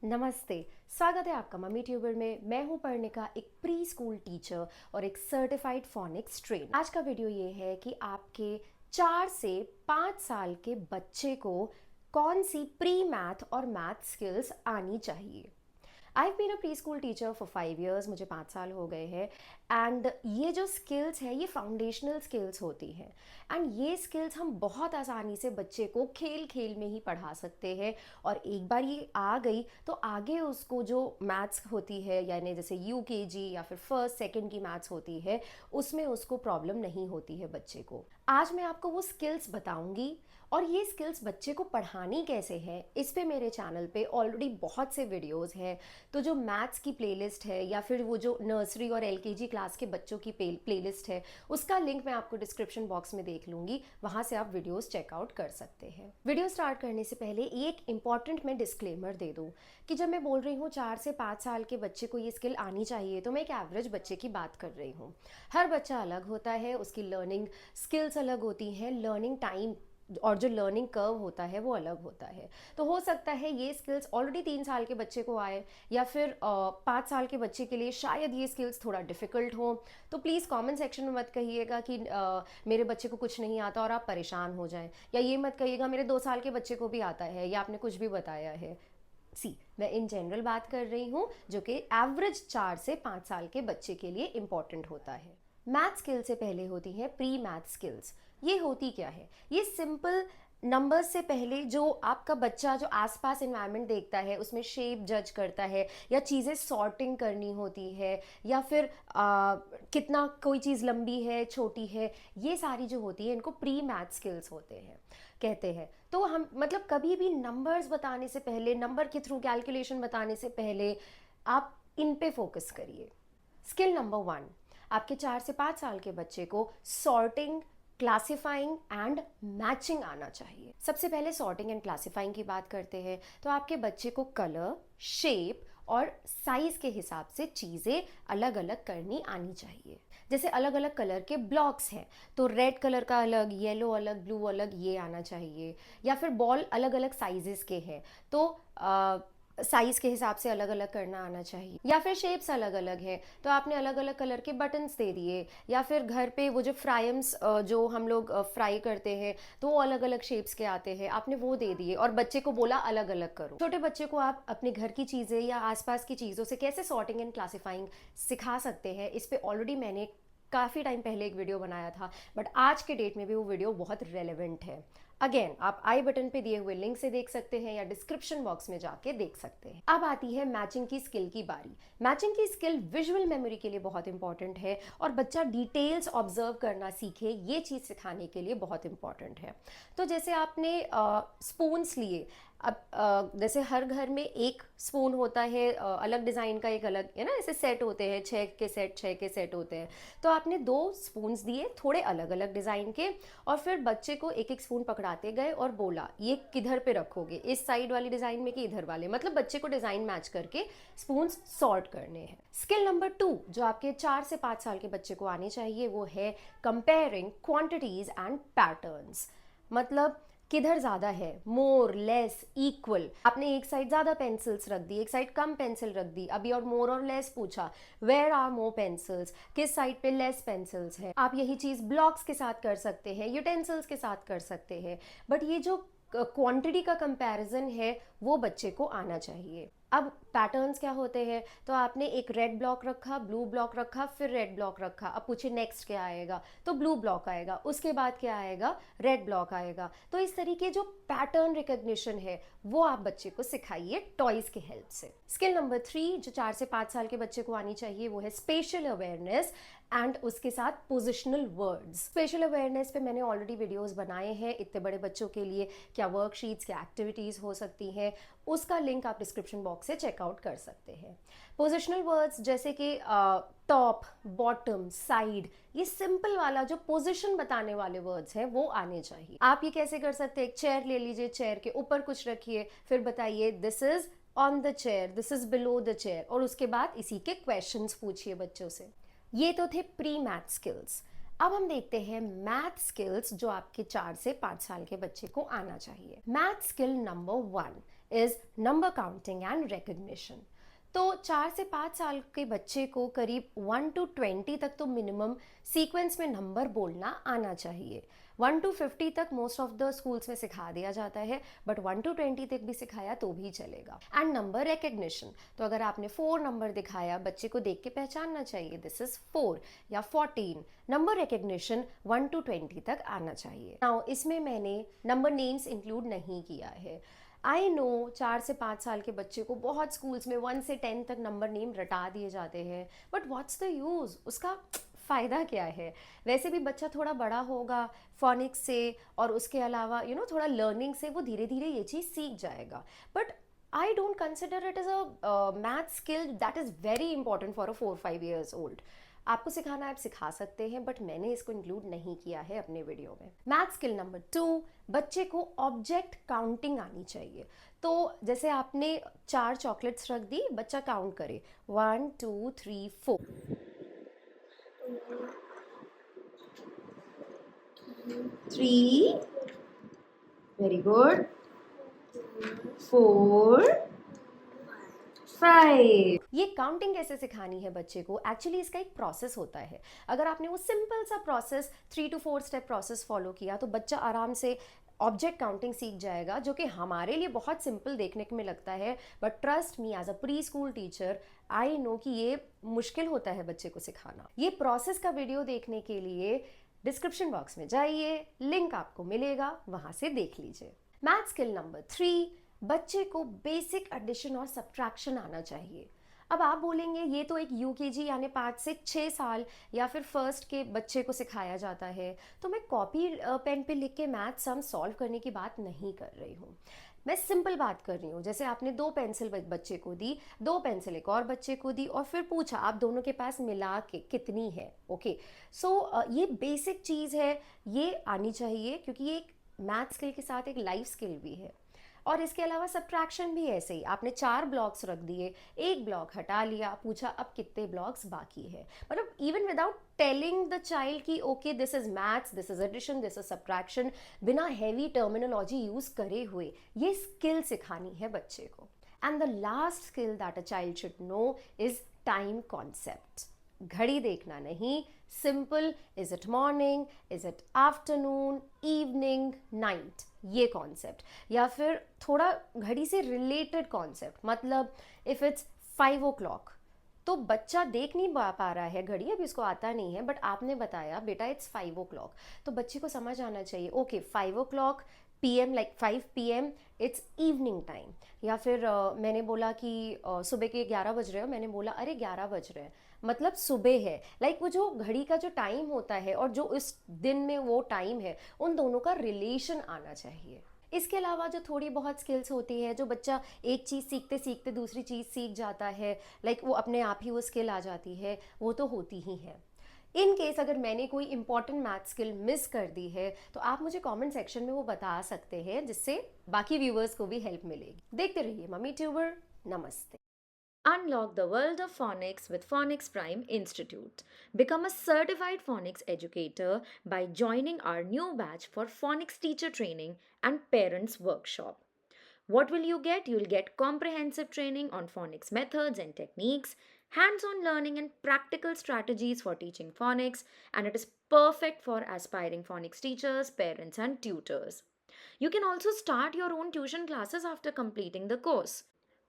नमस्ते। स्वागत है आपका मम्मी ट्यूबर में। मैं हूं पर्णिका, एक प्री स्कूल टीचर और एक सर्टिफाइड फोनिक्स ट्रेनर। आज का वीडियो ये है कि आपके 4 से 5 साल के बच्चे को कौन सी प्री मैथ और मैथ स्किल्स आनी चाहिए। I been a pre school teacher for 5 years, मुझे 5 साल हो गए हैं। एंड ये जो स्किल्स है ये फाउंडेशनल स्किल्स होती हैं। एंड ये स्किल्स हम बहुत आसानी से बच्चे को खेल खेल में ही पढ़ा सकते हैं। और एक बार ये आ गई तो आगे उसको जो मैथ्स होती है, यानी जैसे यूकेजी या फिर फर्स्ट सेकंड की मैथ्स होती है, उसमें उसको प्रॉब्लम नहीं होती है बच्चे को। आज मैं आपको वो स्किल्स बताऊंगी और ये स्किल्स बच्चे को पढ़ानी कैसे है, इस पे मेरे चैनल पे ऑलरेडी बहुत से वीडियोस हैं। तो जो मैथ्स की प्लेलिस्ट है या फिर वो जो नर्सरी और एलकेजी क्लास के बच्चों की प्लेलिस्ट है, उसका लिंक मैं आपको डिस्क्रिप्शन बॉक्स में देख लूँगी, वहाँ से आप वीडियोस चेकआउट कर सकते हैं। वीडियो स्टार्ट करने से पहले एक इंपॉर्टेंट मैं डिस्क्लेमर दे दूँ कि जब मैं बोल रही हूँ 4 से 5 साल के बच्चे को ये स्किल आनी चाहिए, तो मैं एक एवरेज बच्चे की बात कर रही हूँ। हर बच्चा अलग होता है, उसकी लर्निंग स्किल्स अलग होती हैं, लर्निंग टाइम और जो लर्निंग कर्व होता है वो अलग होता है। तो हो सकता है ये स्किल्स ऑलरेडी 3 साल के बच्चे को आए, या फिर 5 साल के बच्चे के लिए शायद ये स्किल्स थोड़ा डिफ़िकल्ट हो। तो प्लीज़ कमेंट सेक्शन में मत कहिएगा कि मेरे बच्चे को कुछ नहीं आता और आप परेशान हो जाएं, या ये मत कहिएगा मेरे 2 साल के बच्चे को भी आता है या आपने कुछ भी बताया है। मैं इन जनरल बात कर रही हूँ जो कि एवरेज 4 से 5 साल के बच्चे के लिए इम्पॉर्टेंट होता है। मैथ स्किल से पहले होती है प्री मैथ स्किल्स। ये होती क्या है? ये सिंपल नंबर्स से पहले जो आपका बच्चा जो आसपास इन्वायरमेंट देखता है उसमें शेप जज करता है, या चीज़ें सॉर्टिंग करनी होती है, या फिर कितना कोई चीज़ लंबी है छोटी है, ये सारी जो होती है इनको प्री मैथ स्किल्स होते हैं कहते हैं। तो हम मतलब कभी भी नंबर्स बताने से पहले, नंबर के थ्रू कैलकुलेशन बताने से पहले आप इन पे फोकस करिए। स्किल नंबर 1, आपके 4 से 5 साल के बच्चे को सॉर्टिंग, क्लासिफाइंग एंड मैचिंग आना चाहिए। सबसे पहले सॉर्टिंग एंड क्लासिफाइंग की बात करते हैं। तो आपके बच्चे को कलर, शेप और साइज के हिसाब से चीज़ें अलग अलग करनी आनी चाहिए। जैसे अलग अलग कलर के ब्लॉक्स हैं तो रेड कलर का अलग, येलो अलग, ब्लू अलग, ये आना चाहिए। या फिर बॉल अलग अलग साइजेस के हैं तो साइज़ के हिसाब से अलग अलग करना आना चाहिए। या फिर शेप्स अलग अलग है तो आपने अलग अलग कलर के बटन्स दे दिए। या फिर घर पे वो जो फ्राइम्स जो हम लोग फ्राई करते हैं तो वो अलग अलग शेप्स के आते हैं, आपने वो दे दिए और बच्चे को बोला अलग अलग करो। छोटे बच्चे को आप अपने घर की चीज़ें या आसपास की चीज़ों से कैसे सॉर्टिंग एंड क्लासिफाइंग सिखा सकते हैं, इस पर ऑलरेडी मैंने काफ़ी टाइम पहले एक वीडियो बनाया था, बट आज के डेट में भी वो वीडियो बहुत रेलेवेंट है। अगेन आप आई बटन पे दिए हुए लिंक से देख सकते हैं या डिस्क्रिप्शन बॉक्स में जाके देख सकते हैं। अब आती है मैचिंग की स्किल की बारी। मैचिंग की स्किल विजुअल मेमोरी के लिए बहुत इंपॉर्टेंट है और बच्चा डिटेल्स ऑब्जर्व करना सीखे, ये चीज़ सिखाने के लिए बहुत इंपॉर्टेंट है। तो जैसे आपने स्पून्स लिए, अब जैसे हर घर में एक स्पून होता है, अलग डिज़ाइन का एक अलग है ना, ऐसे सेट होते हैं, 6 के सेट होते हैं। तो आपने 2 स्पून्स दिए थोड़े अलग अलग डिज़ाइन के, और फिर बच्चे को एक एक स्पून पकड़ाते गए और बोला ये किधर पे रखोगे, इस साइड वाली डिज़ाइन में कि इधर वाले, मतलब बच्चे को डिज़ाइन मैच करके स्पून्स सॉर्ट करने हैं। स्किल नंबर 2 जो आपके 4 से 5 साल के बच्चे को आनी चाहिए वो है कंपेयरिंग क्वांटिटीज एंड पैटर्न्स। मतलब किधर ज़्यादा है, मोर, लेस, इक्वल। आपने एक साइड ज़्यादा पेंसिल्स रख दी, एक साइड कम पेंसिल रख दी, अभी और मोर और लेस पूछा, वेयर आर मोर पेंसिल्स, किस साइड पे लेस पेंसिल्स है। आप यही चीज़ ब्लॉक्स के साथ कर सकते हैं, यूटेंसिल्स के साथ कर सकते हैं, बट ये जो क्वांटिटी का कंपैरिजन है वो बच्चे को आना चाहिए। अब पैटर्न्स क्या होते हैं, तो आपने एक रेड ब्लॉक रखा, ब्लू ब्लॉक रखा, फिर रेड ब्लॉक रखा, अब पूछे नेक्स्ट क्या आएगा, तो ब्लू ब्लॉक आएगा, उसके बाद क्या आएगा, रेड ब्लॉक आएगा। तो इस तरीके जो पैटर्न रिकग्निशन है वो आप बच्चे को सिखाइए टॉयज की हेल्प से। स्किल नंबर 3 जो 4 से 5 साल के बच्चे को आनी चाहिए वो है स्पेशल अवेयरनेस एंड उसके साथ पोजिशनल वर्ड्स। स्पेशल अवेयरनेस पे मैंने ऑलरेडी वीडियोस बनाए हैं, इतने बड़े बच्चों के लिए क्या वर्कशीट्स, क्या एक्टिविटीज़ हो सकती हैं, उसका लिंक आप डिस्क्रिप्शन बॉक्स से चेकआउट कर सकते हैं। पोजिशनल वर्ड्स जैसे कि टॉप, बॉटम, साइड, ये सिंपल वाला जो पोजीशन बताने वाले वर्ड्स हैं वो आने चाहिए। आप ये कैसे कर सकते हैं, एक चेयर ले लीजिए, चेयर के ऊपर कुछ रखिए, फिर बताइए this is on the chair, this is below the chair, और उसके बाद इसी के क्वेश्चंस पूछिए बच्चों से। ये तो थे प्री मैथ स्किल्स। अब हम देखते हैं मैथ स्किल्स जो आपके 4 से 5 साल के बच्चे को आना चाहिए। Math skill number 1 is number counting and recognition. तो 4 से 5 साल के बच्चे को करीब 1 to 20 तक तो मिनिमम सीक्वेंस में नंबर बोलना आना चाहिए। 1 to 50 तक मोस्ट ऑफ द स्कूल्स में सिखा दिया जाता है, बट 1 to 20 तक भी सिखाया तो भी चलेगा। एंड नंबर रिकग्निशन, तो अगर आपने 4 नंबर दिखाया, बच्चे को देख के पहचानना चाहिए दिस इज 4 या 14। नंबर रिकग्निशन 1 to 20 तक आना चाहिए। नाउ इसमें मैंने नंबर नेम्स इंक्लूड नहीं किया है। आई नो 4 से 5 साल के बच्चे को बहुत स्कूल्स में 1 से 10 तक नंबर नेम रटा दिए जाते हैं, बट व्हाट्स द यूज़, उसका फ़ायदा क्या है? वैसे भी बच्चा थोड़ा बड़ा होगा फोनिक्स से, और उसके अलावा थोड़ा लर्निंग से वो धीरे धीरे ये चीज़ सीख जाएगा। But I don't consider it is a math skill that is very important for a 4-5 years old. आपको सिखाना है, आप सिखा सकते हैं, बट मैंने इसको इंक्लूड नहीं किया है अपने वीडियो में। मैथ स्किल नंबर 2, बच्चे को ऑब्जेक्ट काउंटिंग आनी चाहिए। तो जैसे आपने 4 चॉकलेट्स रख दी, बच्चा काउंट करे 1 2 3 4। 3, वेरी गुड, 4, 5। ये काउंटिंग कैसे सिखानी है बच्चे को? एक्चुअली इसका एक प्रोसेस होता है। अगर आपने वो सिंपल सा process 3 to 4 step process follow किया तो बच्चा आराम से ऑब्जेक्ट काउंटिंग सीख जाएगा, जो कि हमारे लिए बहुत सिंपल देखने में लगता है, but trust me as a pre school teacher I know कि ये मुश्किल होता है बच्चे को सिखाना। ये प्रोसेस का वीडियो देखने के लिए डिस्क्रिप्शन बॉक्स में जाइए, लिंक आपको मिलेगा, वहां से देख लीजिए। मैथ स्किल नंबर 3, बच्चे को बेसिक एडिशन और सब्ट्रैक्शन आना चाहिए। अब आप बोलेंगे ये तो एक यूकेजी यानी 5 से 6 साल या फिर फर्स्ट के बच्चे को सिखाया जाता है, तो मैं कॉपी पेन पे लिख के मैथ सम सॉल्व करने की बात नहीं कर रही हूँ। मैं सिंपल बात कर रही हूँ। जैसे आपने 2 पेंसिल बच्चे को दी, 2 पेंसिल एक और बच्चे को दी, और फिर पूछा आप दोनों के पास मिला के कितनी है। ओके, सो ये बेसिक चीज़ है, ये आनी चाहिए, क्योंकि ये एक मैथ स्किल के साथ एक लाइफ स्किल भी है। और इसके अलावा सब्ट्रैक्शन भी ऐसे ही, आपने 4 ब्लॉक्स रख दिए, एक ब्लॉक हटा लिया, पूछा अब कितने ब्लॉक्स बाकी है। मतलब even without telling the child कि okay this is maths, this is addition, this is subtraction, बिना हैवी टर्मिनोलॉजी यूज करे हुए ये स्किल सिखानी है बच्चे को। And the last skill that a child should know is time concept. घड़ी देखना नहीं, simple, is it morning, is it afternoon, evening, night, ये कॉन्सेप्ट, या फिर थोड़ा घड़ी से रिलेटेड कॉन्सेप्ट। मतलब इफ इट्स 5 o'clock, तो बच्चा देख नहीं पा रहा है घड़ी, अभी उसको आता नहीं है, बट आपने बताया बेटा इट्स 5 o'clock, तो बच्चे को समझ आना चाहिए okay 5 o'clock PM, like 5 PM it's evening time. या फिर मैंने बोला कि सुबह के 11 बज रहे हो, मैंने बोला अरे 11 बज रहे हैं, मतलब सुबह है। लाइक वो जो घड़ी का जो टाइम होता है और जो इस दिन में वो टाइम है, उन दोनों का रिलेशन आना चाहिए। इसके अलावा जो थोड़ी बहुत स्किल्स होती है, जो बच्चा एक चीज़ सीखते सीखते दूसरी चीज़ सीख जाता है, लाइक वो अपने आप ही वो स्किल आ जाती है, वो तो होती ही है। इन केस अगर मैंने कोई इंपॉर्टेंट मैथ स्किल मिस कर दी है, तो आप मुझे कमेंट सेक्शन में वो बता सकते हैं, जिससे बाकी व्यूअर्स को भी हेल्प मिलेगी। देखते रहिए मम्मी ट्यूबर। नमस्ते। Unlock the world of phonics with Phonics Prime Institute. Become a certified phonics educator by joining our new batch for phonics teacher training and parents workshop. What will you get? You'll get comprehensive training on phonics methods and techniques, hands on learning and practical strategies for teaching phonics, and it is perfect for aspiring phonics teachers, parents, and tutors. You can also start your own tuition classes after completing the course.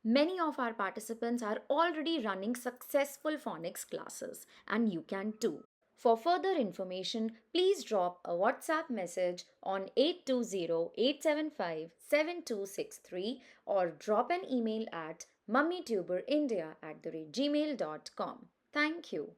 Many of our participants are already running successful phonics classes, and you can too. For further information, please drop a WhatsApp message on 820-875-7263 or drop an email at mummytuberindia@gmail.com. Thank you.